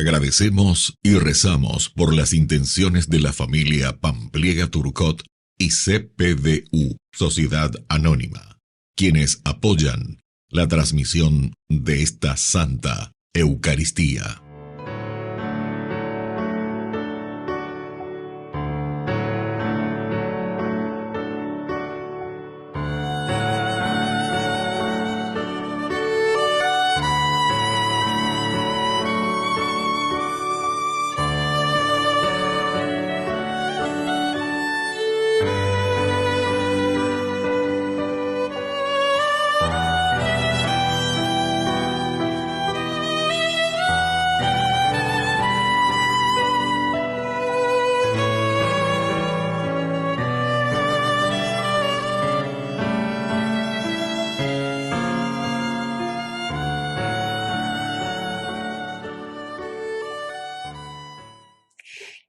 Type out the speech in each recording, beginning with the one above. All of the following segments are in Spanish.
Agradecemos y rezamos por las intenciones de la familia Pampliega Turcot y CPDU, Sociedad Anónima, quienes apoyan la transmisión de esta Santa Eucaristía.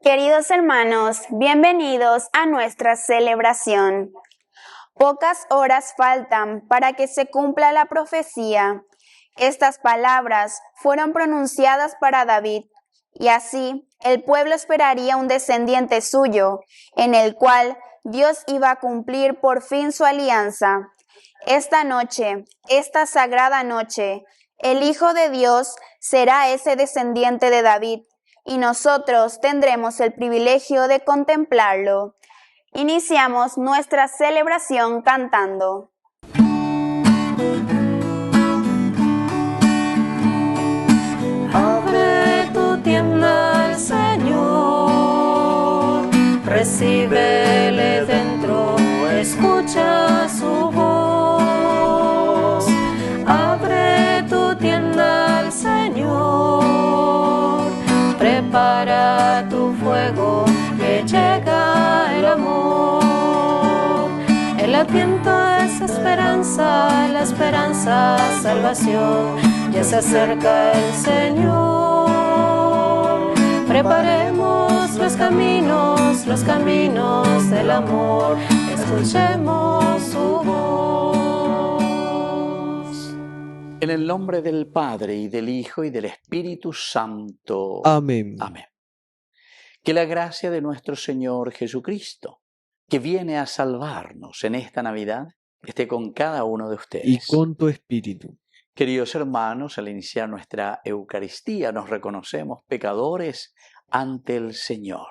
Queridos hermanos, bienvenidos a nuestra celebración. Pocas horas faltan para que se cumpla la profecía. Estas palabras fueron pronunciadas para David, y así el pueblo esperaría un descendiente suyo, en el cual Dios iba a cumplir por fin su alianza. Esta noche, esta sagrada noche, el Hijo de Dios será ese descendiente de David, y nosotros tendremos el privilegio de contemplarlo. Iniciamos nuestra celebración cantando. Abre tu tienda al Señor, recíbele dentro, escucha su voz. Abre tu tienda al Señor, prepara tu fuego, que llega el amor. El adviento es esperanza, la esperanza salvación, ya se acerca el Señor. Preparemos los caminos del amor, escuchemos su voz. En el nombre del Padre, y del Hijo, y del Espíritu Santo. Amén. Amén. Que la gracia de nuestro Señor Jesucristo, que viene a salvarnos en esta Navidad, esté con cada uno de ustedes. Y con tu espíritu. Queridos hermanos, al iniciar nuestra Eucaristía nos reconocemos pecadores ante el Señor.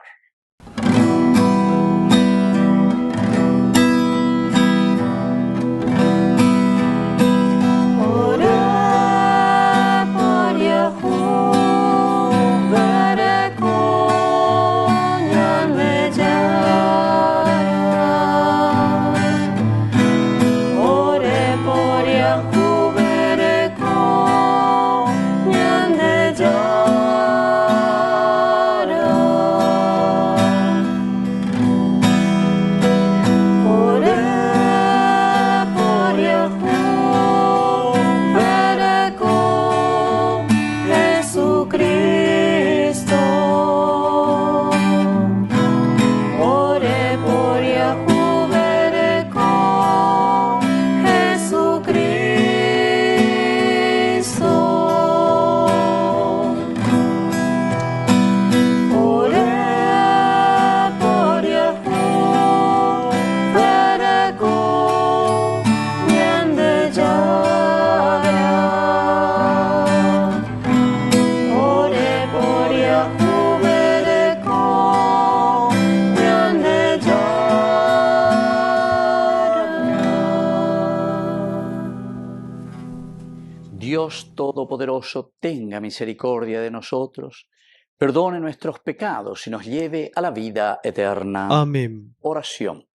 Dios Todopoderoso tenga misericordia de nosotros, perdone nuestros pecados y nos lleve a la vida eterna. Amén. Oración.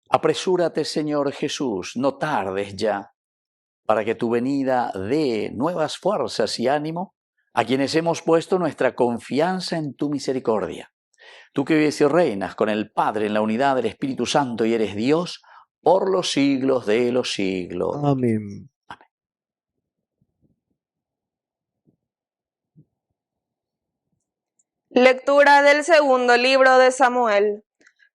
Apresúrate, Señor Jesús, no tardes ya, para que tu venida dé nuevas fuerzas y ánimo a quienes hemos puesto nuestra confianza en tu misericordia. Tú que vives y reinas con el Padre en la unidad del Espíritu Santo y eres Dios por los siglos de los siglos. Amén. Lectura del segundo libro de Samuel.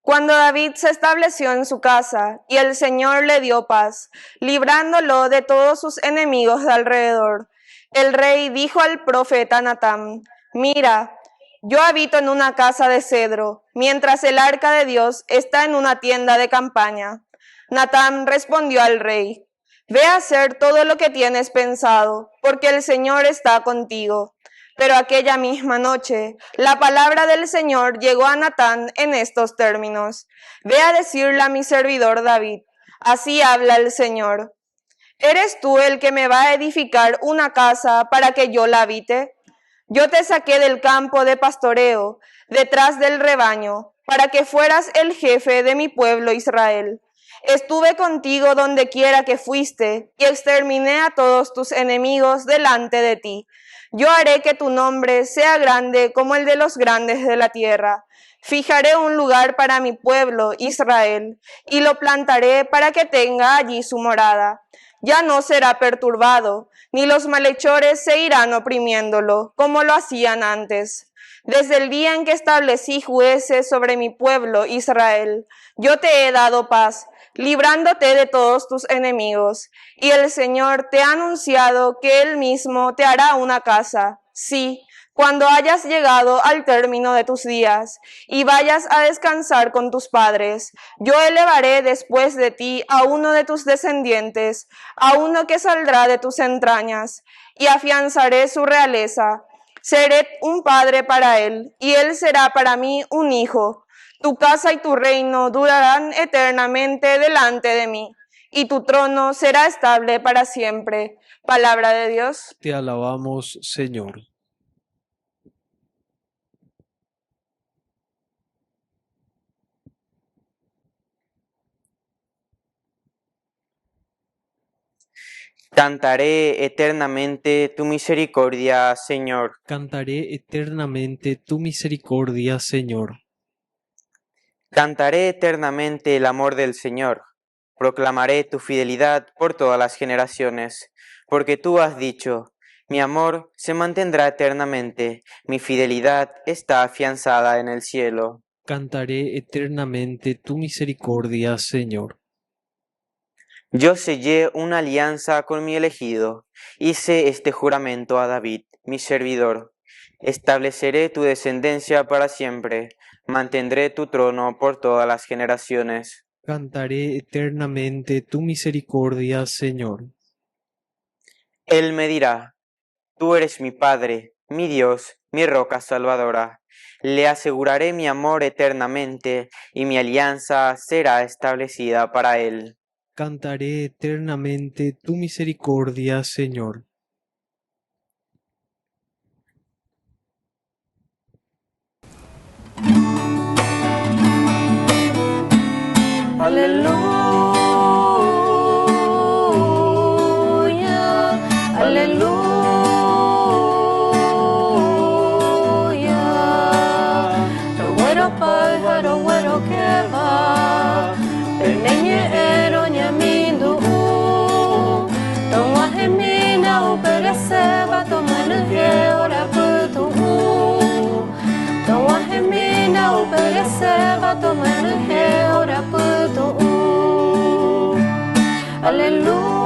Cuando David se estableció en su casa y el Señor le dio paz, librándolo de todos sus enemigos de alrededor, el rey dijo al profeta Natán: Mira, yo habito en una casa de cedro, mientras el arca de Dios está en una tienda de campaña. Natán respondió al rey: Ve a hacer todo lo que tienes pensado, porque el Señor está contigo. Pero aquella misma noche, la palabra del Señor llegó a Natán en estos términos: Ve a decirle a mi servidor David, así habla el Señor. ¿Eres tú el que me va a edificar una casa para que yo la habite? Yo te saqué del campo de pastoreo, detrás del rebaño, para que fueras el jefe de mi pueblo Israel. Estuve contigo donde quiera que fuiste, y exterminé a todos tus enemigos delante de ti. Yo haré que tu nombre sea grande como el de los grandes de la tierra. Fijaré un lugar para mi pueblo Israel, y lo plantaré para que tenga allí su morada. Ya no será perturbado, ni los malhechores se irán oprimiéndolo, como lo hacían antes. Desde el día en que establecí jueces sobre mi pueblo Israel, yo te he dado paz, librándote de todos tus enemigos. Y el Señor te ha anunciado que Él mismo te hará una casa. Sí, cuando hayas llegado al término de tus días y vayas a descansar con tus padres, yo elevaré después de ti a uno de tus descendientes, a uno que saldrá de tus entrañas, y afianzaré su realeza. Seré un padre para él, y él será para mí un hijo. Tu casa y tu reino durarán eternamente delante de mí, y tu trono será estable para siempre. Palabra de Dios. Te alabamos, Señor. Cantaré eternamente tu misericordia, Señor. Cantaré eternamente tu misericordia, Señor. Cantaré eternamente el amor del Señor. Proclamaré tu fidelidad por todas las generaciones, porque tú has dicho: mi amor se mantendrá eternamente, mi fidelidad está afianzada en el cielo. Cantaré eternamente tu misericordia, Señor. Yo sellé una alianza con mi elegido, hice este juramento a David, mi servidor. Estableceré tu descendencia para siempre, mantendré tu trono por todas las generaciones. Cantaré eternamente tu misericordia, Señor. Él me dirá: tú eres mi Padre, mi Dios, mi roca salvadora. Le aseguraré mi amor eternamente, y mi alianza será establecida para él. Cantaré eternamente tu misericordia, Señor. Aleluya, aleluya. Tawero pai haro wero keba, penenye ero nyamindu. Tongwa hemina upereseba tomanuhe ora putu. Tongwa hemina upereseba tomanuhe ora putu. Aleluya,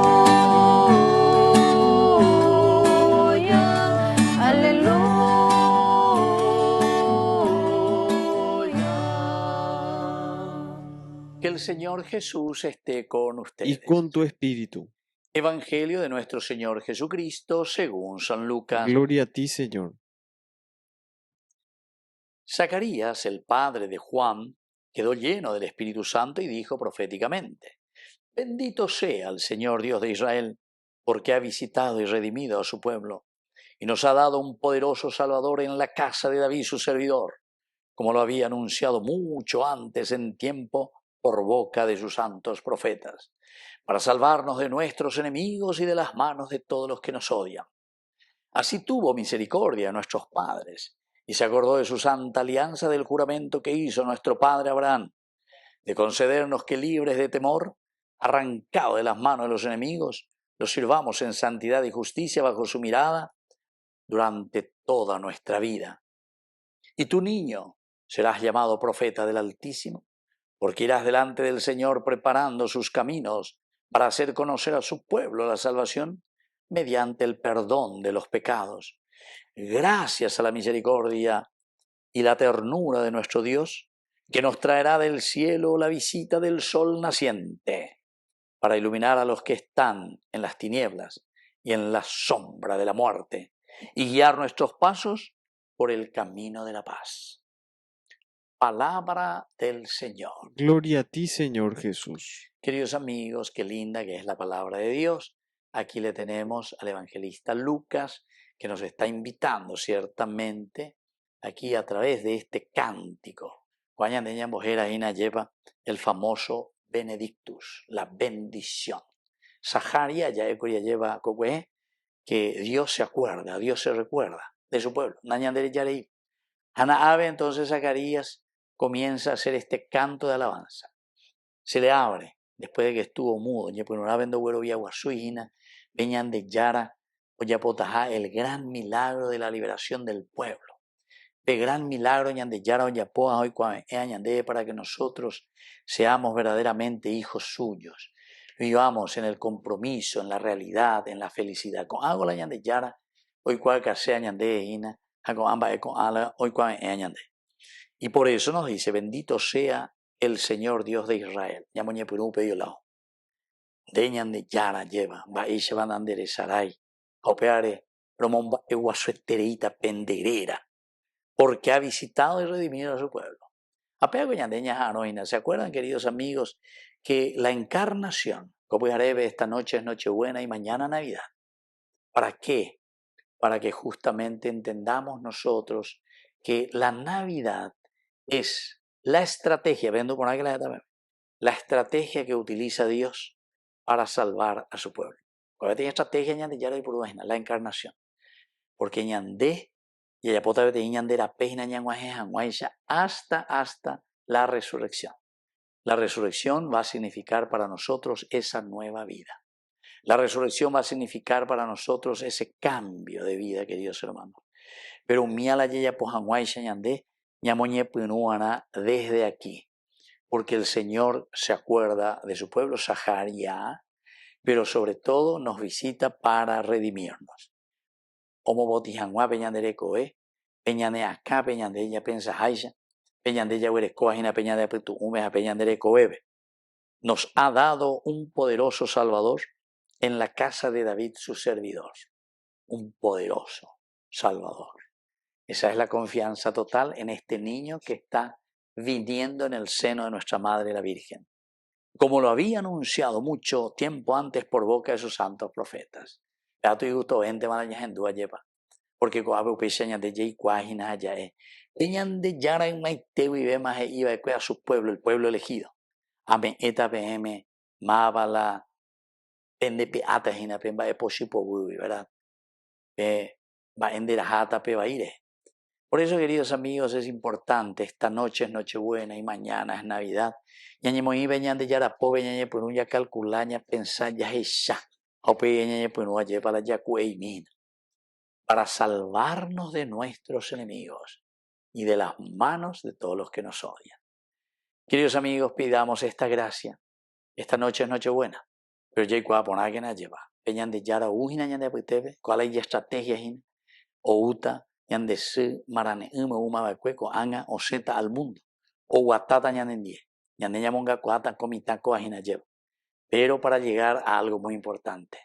aleluya. Que el Señor Jesús esté con Y ustedes. con tu espíritu. Evangelio de nuestro Señor Jesucristo según San Lucas. Gloria a ti, Señor. Zacarías, el padre de Juan, quedó lleno del Espíritu Santo y dijo proféticamente: Bendito sea el Señor Dios de Israel, porque ha visitado y redimido a su pueblo, y nos ha dado un poderoso Salvador en la casa de David su servidor, como lo había anunciado mucho antes en tiempo por boca de sus santos profetas, para salvarnos de nuestros enemigos y de las manos de todos los que nos odian. Así tuvo misericordia a nuestros padres, y se acordó de su santa alianza, del juramento que hizo nuestro padre Abraham, de concedernos que, libres de temor, arrancado de las manos de los enemigos, los sirvamos en santidad y justicia bajo su mirada durante toda nuestra vida. Y tú, niño, serás llamado profeta del Altísimo, porque irás delante del Señor preparando sus caminos para hacer conocer a su pueblo la salvación mediante el perdón de los pecados, Gracias a la misericordia y la ternura de nuestro Dios, que nos traerá del cielo la visita del sol naciente, para iluminar a los que están en las tinieblas y en la sombra de la muerte, y guiar nuestros pasos por el camino de la paz. Palabra del Señor. Gloria a ti, Señor Jesús. Queridos amigos, qué linda que es la palabra de Dios. Aquí le tenemos al evangelista Lucas, que nos está invitando ciertamente aquí a través de este cántico. Cuando lleva el famoso Benedictus, la bendición. Zaharia ya lleva que Dios se acuerda, Dios se recuerda de su pueblo. Ana Ave, entonces Zacarías comienza a hacer este canto de alabanza. Se le abre, después de que estuvo mudo, venían de Yara, el gran milagro de la liberación del pueblo. El gran milagro de Yara, para que nosotros seamos verdaderamente hijos suyos. Vivamos en el compromiso, en la realidad, en la felicidad. Con algo la de Yara, hoy cual que sea ina, hoy cual y por eso nos dice, bendito sea el Señor Dios de Israel. Yamoñe Perú pedido lao. Deñan de Yara lleva, va y se van a enderezaray. Opeare, promomba eguasuetereita penderera. Porque ha visitado y redimido a su pueblo. Apego ñandeña anoina. ¿Se acuerdan, queridos amigos, que la encarnación, como arebe, esta noche es Nochebuena y mañana Navidad? ¿Para qué? Para que justamente entendamos nosotros que la Navidad es la estrategia, la estrategia que utiliza Dios para salvar a su pueblo. Cuando tiene estrategia, la encarnación. Porque ñandé y ayapota de ñandera pejna hasta la resurrección. La resurrección va a significar para nosotros esa nueva vida. La resurrección va a significar para nosotros ese cambio de vida, queridos hermanos. Pero miala yeya pojanguaisha ñandé ñamoñe pinuana desde aquí, porque el Señor se acuerda de su pueblo, Zaharia, pero sobre todo nos visita para redimirnos. Omo botijanguá peñandere coe, peñande acá, peñande ya pensa haisha, peñande ya huerescoajina, peñande apetu umeja, peñandere coebe. Nos ha dado un poderoso Salvador en la casa de David, su servidor. Un poderoso Salvador. Esa es la confianza total en este niño que está viniendo en el seno de nuestra Madre la Virgen, como lo había anunciado mucho tiempo antes por boca de sus santos profetas. Porque iba a su pueblo, el pueblo elegido. Amen eta pm mábala pendepe atajina pemba eposhipo ¿verdad? Va enderajata pe baire. Por eso, queridos amigos, es importante, esta noche es Nochebuena y mañana es Navidad. Ñañemoí veñan de Yarapó, veñañe por un ya calculaña, pensar ya es ya. Ope ñañe por un ya para ya cueimin. Para salvarnos de nuestros enemigos y de las manos de todos los que nos odian. Queridos amigos, pidamos esta gracia. Esta noche es Nochebuena, pero ya hay que poner que nos lleva. Veñan de Yara, ujina ñan de Apitebe, cuál hay estrategias in, o uta, ñande se marane uma bacueco anga o zeta al mundo o guatata ñandendie ñande ñamonga coata comita coajina lleva, pero para llegar a algo muy importante,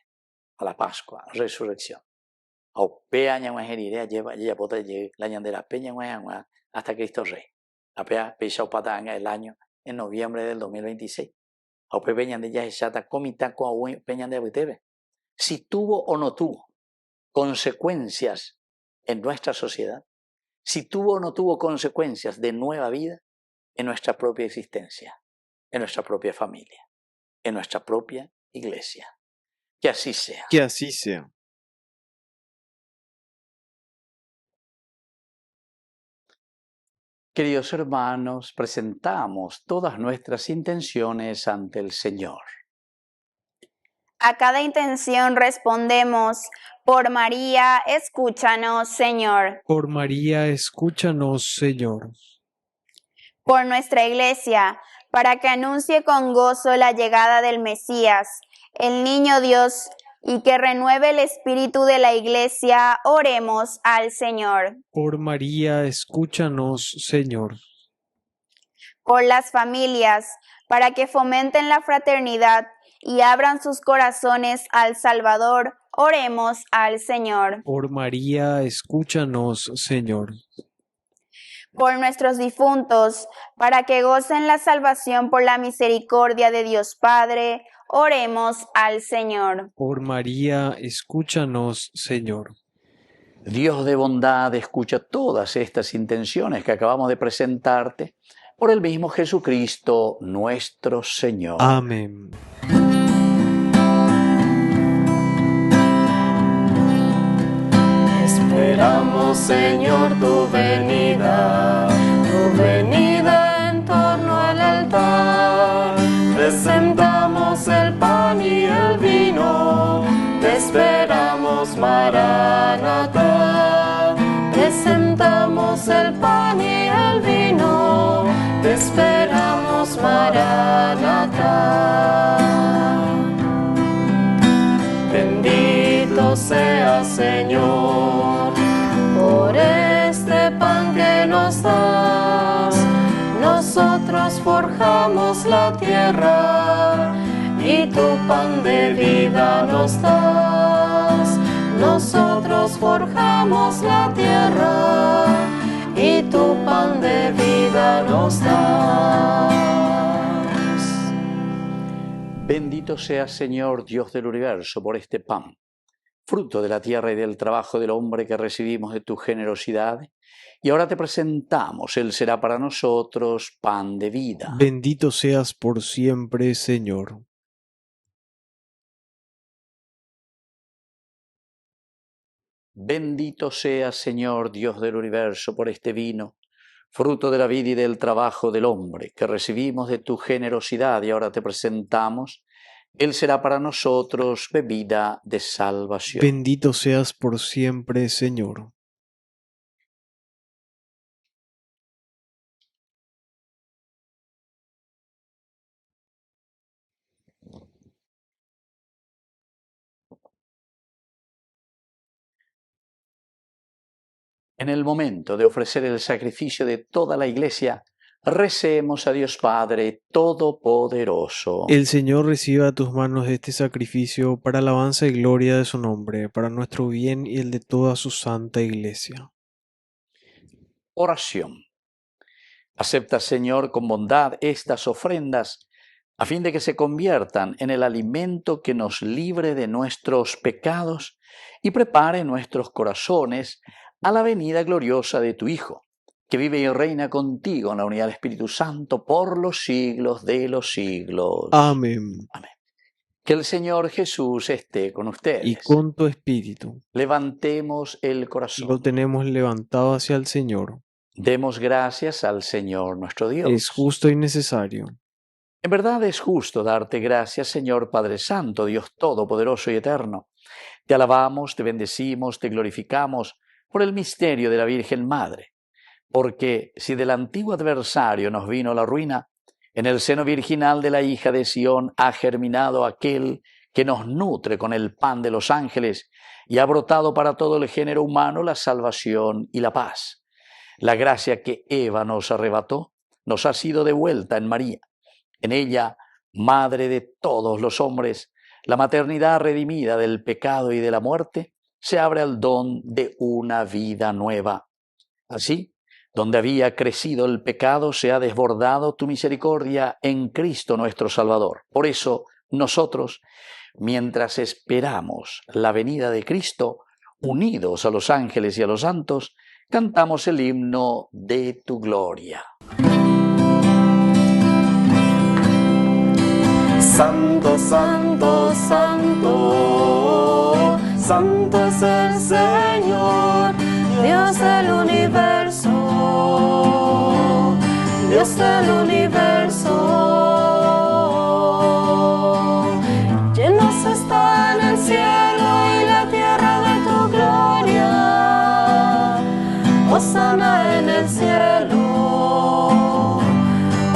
a la Pascua, resurrección. Aupea ñanguajerire lleva ya pota la ñandera peña hasta Cristo Rey. Apea pecha upatanga el año en noviembre del 2026. Aupe peñan de ya chata comita coa peñan de Abitebe. Si tuvo o no tuvo consecuencias en nuestra sociedad, si tuvo o no tuvo consecuencias de nueva vida en nuestra propia existencia, en nuestra propia familia, en nuestra propia iglesia. Que así sea. Que así sea. Queridos hermanos, presentamos todas nuestras intenciones ante el Señor. A cada intención respondemos, por María, escúchanos, Señor. Por María, escúchanos, Señor. Por nuestra Iglesia, para que anuncie con gozo la llegada del Mesías, el niño Dios, y que renueve el espíritu de la Iglesia, oremos al Señor. Por María, escúchanos, Señor. Por las familias, para que fomenten la fraternidad y abran sus corazones al Salvador, oremos al Señor. Por María, escúchanos, Señor. Por nuestros difuntos, para que gocen la salvación por la misericordia de Dios Padre, oremos al Señor. Por María, escúchanos, Señor. Dios de bondad, escucha todas estas intenciones que acabamos de presentarte por el mismo Jesucristo nuestro Señor. Amén. Esperamos, Señor, tu venida en torno al altar. Presentamos el pan y el vino, te esperamos, Maranatá. Presentamos el pan y el vino, te esperamos, Maranatá. Bendito sea, Señor, por este pan que nos das. Nosotros forjamos la tierra y tu pan de vida nos das. Nosotros forjamos la tierra y tu pan de vida nos das. Bendito seas, Señor, Dios del universo, por este pan, fruto de la tierra y del trabajo del hombre que recibimos de tu generosidad. Y ahora te presentamos, Él será para nosotros pan de vida. Bendito seas por siempre, Señor. Bendito seas, Señor, Dios del universo, por este vino, fruto de la vida y del trabajo del hombre que recibimos de tu generosidad. Y ahora te presentamos, Él será para nosotros bebida de salvación. Bendito seas por siempre, Señor. En el momento de ofrecer el sacrificio de toda la Iglesia, recemos a Dios Padre Todopoderoso. El Señor reciba a tus manos este sacrificio para alabanza y gloria de su nombre, para nuestro bien y el de toda su santa Iglesia. Oración. Acepta, Señor, con bondad estas ofrendas, a fin de que se conviertan en el alimento que nos libre de nuestros pecados y prepare nuestros corazones a la venida gloriosa de tu Hijo, que vive y reina contigo en la unidad del Espíritu Santo por los siglos de los siglos. Amén. Amén. Que el Señor Jesús esté con ustedes. Y con tu espíritu. Levantemos el corazón. Lo tenemos levantado hacia el Señor. Demos gracias al Señor nuestro Dios. Es justo y necesario. En verdad es justo darte gracias, Señor Padre Santo, Dios Todopoderoso y Eterno. Te alabamos, te bendecimos, te glorificamos por el misterio de la Virgen Madre. Porque si del antiguo adversario nos vino la ruina, en el seno virginal de la hija de Sión ha germinado aquel que nos nutre con el pan de los ángeles y ha brotado para todo el género humano la salvación y la paz. La gracia que Eva nos arrebató nos ha sido devuelta en María. En ella, madre de todos los hombres, la maternidad redimida del pecado y de la muerte, se abre al don de una vida nueva. Así, donde había crecido el pecado, se ha desbordado tu misericordia en Cristo nuestro Salvador. Por eso, nosotros, mientras esperamos la venida de Cristo, unidos a los ángeles y a los santos, cantamos el himno de tu gloria. Santo, santo, santo, santo es el Señor, Dios del universo, Dios del universo. Llenos están el cielo y la tierra de tu gloria. Hosana en el cielo,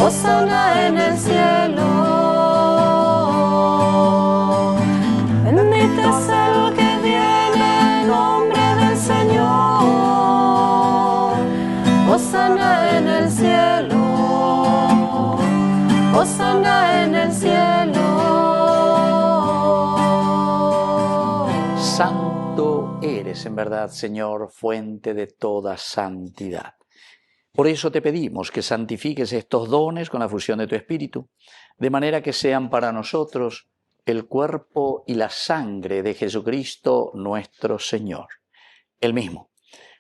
hosana en el cielo. Bendito Hosana en el cielo. Santo eres en verdad, Señor, fuente de toda santidad. Por eso te pedimos que santifiques estos dones con la fusión de tu Espíritu, de manera que sean para nosotros el cuerpo y la sangre de Jesucristo nuestro Señor. Él mismo,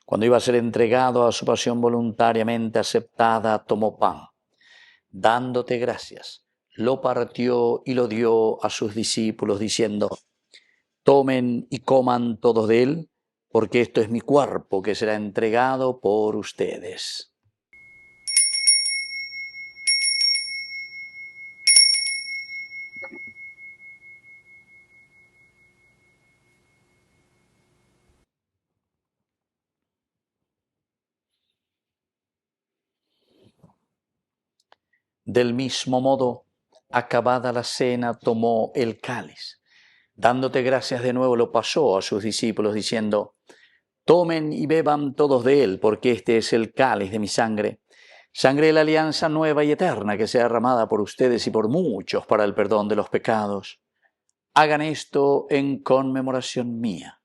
cuando iba a ser entregado a su pasión voluntariamente aceptada, tomó pan. Dándote gracias, lo partió y lo dio a sus discípulos, diciendo: tomen y coman todos de él, porque esto es mi cuerpo que será entregado por ustedes. Del mismo modo, acabada la cena, tomó el cáliz. Dándote gracias de nuevo, lo pasó a sus discípulos, diciendo: tomen y beban todos de él, porque este es el cáliz de mi sangre, sangre de la alianza nueva y eterna, que sea derramada por ustedes y por muchos para el perdón de los pecados. Hagan esto en conmemoración mía.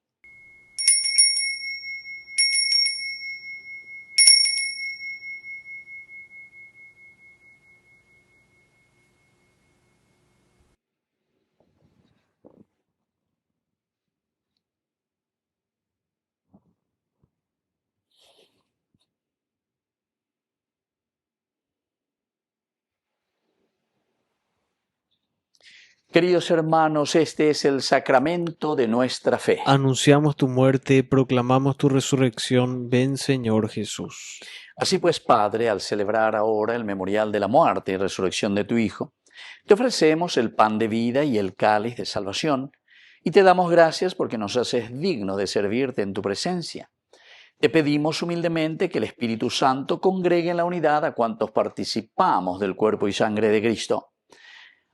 Queridos hermanos, este es el sacramento de nuestra fe. Anunciamos tu muerte, proclamamos tu resurrección. Ven, Señor Jesús. Así pues, Padre, al celebrar ahora el memorial de la muerte y resurrección de tu Hijo, te ofrecemos el pan de vida y el cáliz de salvación, y te damos gracias porque nos haces dignos de servirte en tu presencia. Te pedimos humildemente que el Espíritu Santo congregue en la unidad a cuantos participamos del cuerpo y sangre de Cristo.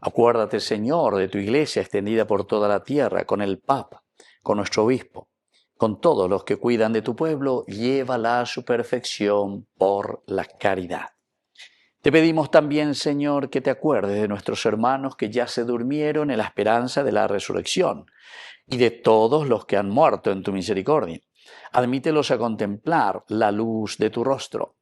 Acuérdate, Señor, de tu Iglesia extendida por toda la tierra, con el Papa, con nuestro Obispo, con todos los que cuidan de tu pueblo, llévala a su perfección por la caridad. Te pedimos también, Señor, que te acuerdes de nuestros hermanos que ya se durmieron en la esperanza de la resurrección, y de todos los que han muerto en tu misericordia. Admítelos a contemplar la luz de tu rostro.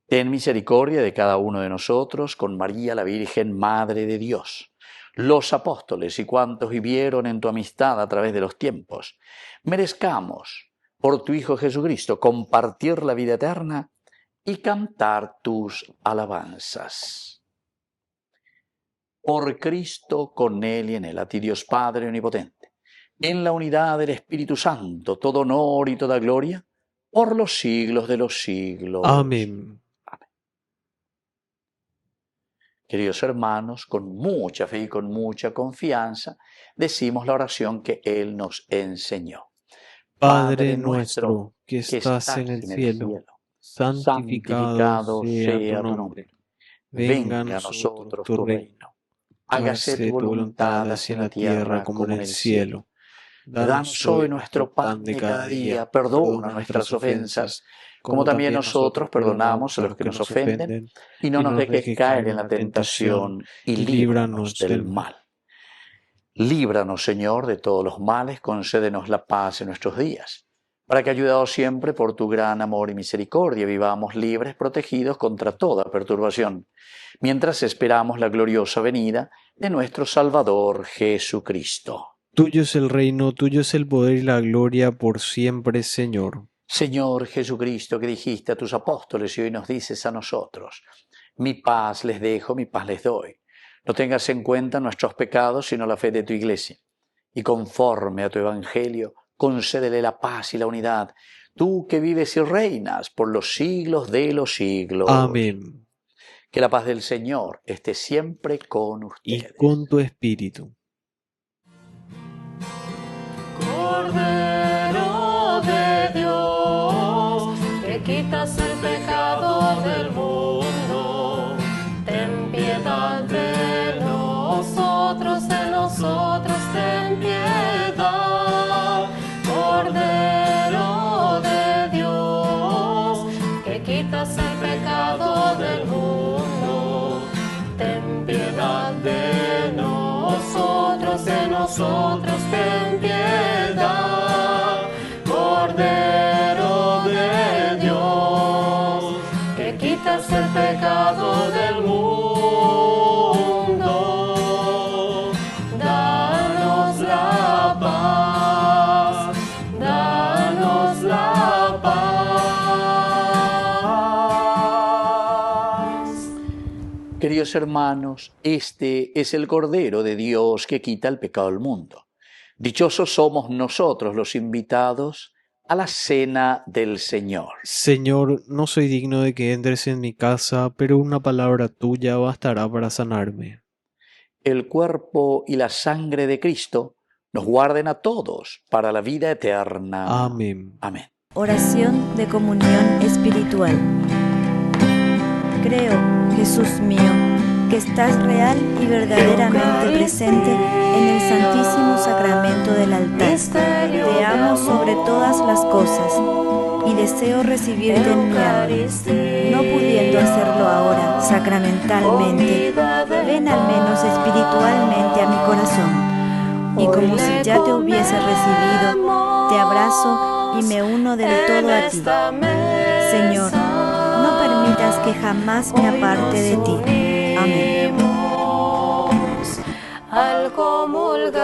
Ten misericordia de cada uno de nosotros, con María la Virgen, Madre de Dios, los apóstoles y cuantos vivieron en tu amistad a través de los tiempos. Merezcamos, por tu Hijo Jesucristo, compartir la vida eterna y cantar tus alabanzas. Por Cristo, con Él y en Él, a ti Dios Padre Omnipotente, en la unidad del Espíritu Santo, todo honor y toda gloria, por los siglos de los siglos. Amén. Queridos hermanos, con mucha fe y con mucha confianza, decimos la oración que Él nos enseñó. Padre nuestro, que estás en el cielo, santificado sea tu nombre. Venga a nosotros tu reino. Hágase tu voluntad así en la tierra como en el cielo. Danos hoy nuestro pan de cada día, perdona nuestras ofensas, como también nosotros perdonamos a los que nos ofenden, y no nos dejes caer en la tentación, y líbranos del mal. Líbranos, Señor, de todos los males, concédenos la paz en nuestros días, para que, ayudados siempre por tu gran amor y misericordia, vivamos libres, protegidos contra toda perturbación, mientras esperamos la gloriosa venida de nuestro Salvador Jesucristo. Tuyo es el reino, tuyo es el poder y la gloria por siempre, Señor. Señor Jesucristo, que dijiste a tus apóstoles y hoy nos dices a nosotros: mi paz les dejo, mi paz les doy. No tengas en cuenta nuestros pecados, sino la fe de tu Iglesia. Y conforme a tu Evangelio, concédele la paz y la unidad, tú que vives y reinas por los siglos de los siglos. Amén. Que la paz del Señor esté siempre con ustedes. Y con tu espíritu. Cordero de Dios, que quitas el pecado del mundo, ten piedad de nosotros ten piedad. Cordero de Dios, que quitas el pecado del mundo, ten piedad. nosotros ten piedad. Cordero de Dios, que quitas el pecado del mundo, danos la paz, danos la paz. Queridos hermanos, este es el Cordero de Dios que quita el pecado del mundo. Dichosos somos nosotros los invitados a la cena del Señor. Señor, no soy digno de que entres en mi casa, pero una palabra tuya bastará para sanarme. El cuerpo y la sangre de Cristo nos guarden a todos para la vida eterna. Amén. Amén. Oración de comunión espiritual. Creo, Jesús mío, que estás real y verdaderamente presente en el Santísimo Sacramento del altar. Te amo sobre todas las cosas y deseo recibirte en mi alma. No pudiendo hacerlo ahora sacramentalmente, ven al menos espiritualmente a mi corazón. Y como si ya te hubiese recibido, te abrazo y me uno del todo a ti. Señor, no permitas que jamás me aparte de ti. Amén. Al comulgar,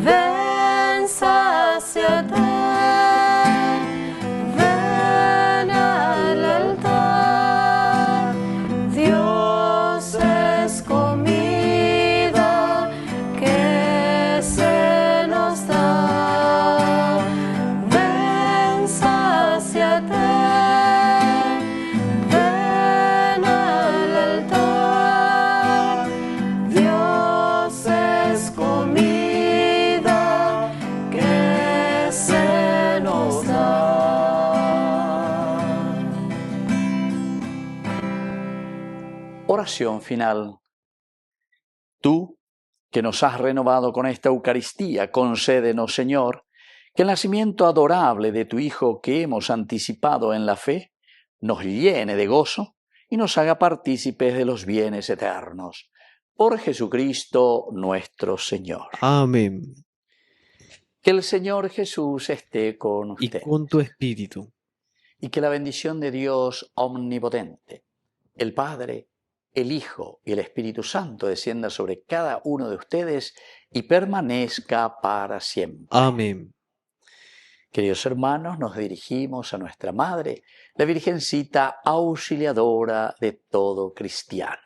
ven, sáciate, ven al altar. Dios es comida que se nos da. Ven, sáciate. Oración final. Tú, que nos has renovado con esta Eucaristía, concédenos, Señor, que el nacimiento adorable de tu Hijo que hemos anticipado en la fe, nos llene de gozo y nos haga partícipes de los bienes eternos. Por Jesucristo nuestro Señor. Amén. Que el Señor Jesús esté con Y usted. con tu espíritu. Y que la bendición de Dios omnipotente, el Padre, el Hijo y el Espíritu Santo descienda sobre cada uno de ustedes y permanezca para siempre. Amén. Queridos hermanos, nos dirigimos a nuestra Madre, la Virgencita auxiliadora de todo cristiano.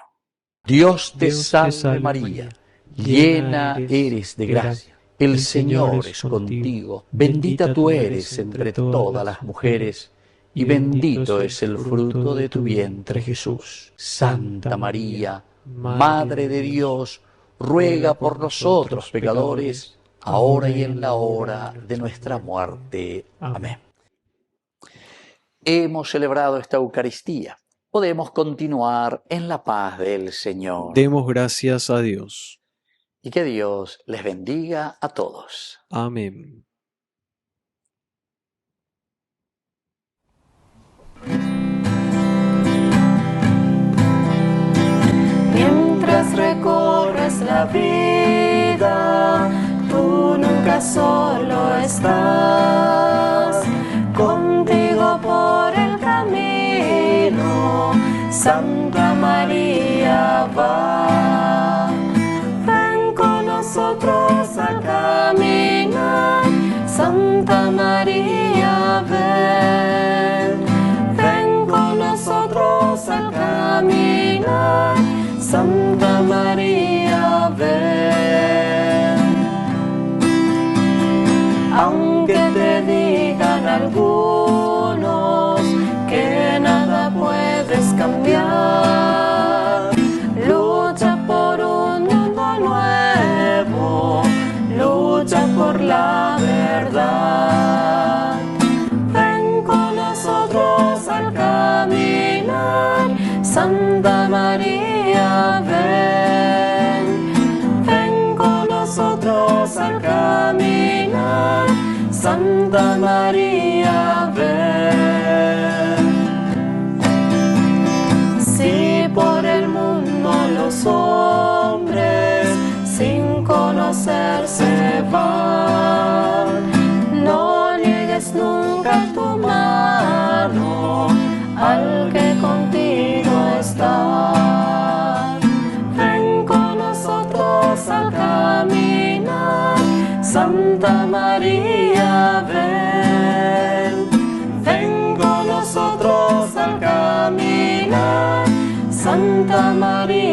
Dios te salve María, llena eres de gracia, el Señor es contigo, bendita tú eres entre todas las mujeres, y bendito es el fruto de tu vientre, Jesús. Santa María, Madre de Dios, ruega por nosotros pecadores, ahora y en la hora de nuestra muerte. Amén. Hemos celebrado esta Eucaristía. Podemos continuar en la paz del Señor. Demos gracias a Dios. Y que Dios les bendiga a todos. Amén. Mientras recorres la vida, tú nunca solo estás. Contigo por el camino, Santa María va. Ven con nosotros a caminar, Santa María ven. Ven con nosotros a caminar, Santa María ven. Aunque te digan algunos que nada puedes cambiar, lucha por un mundo nuevo, lucha por la verdad. Ven con nosotros al caminar, Santa María ven. Ven con nosotros al caminar, Santa María ven. Si por el mundo los Santa María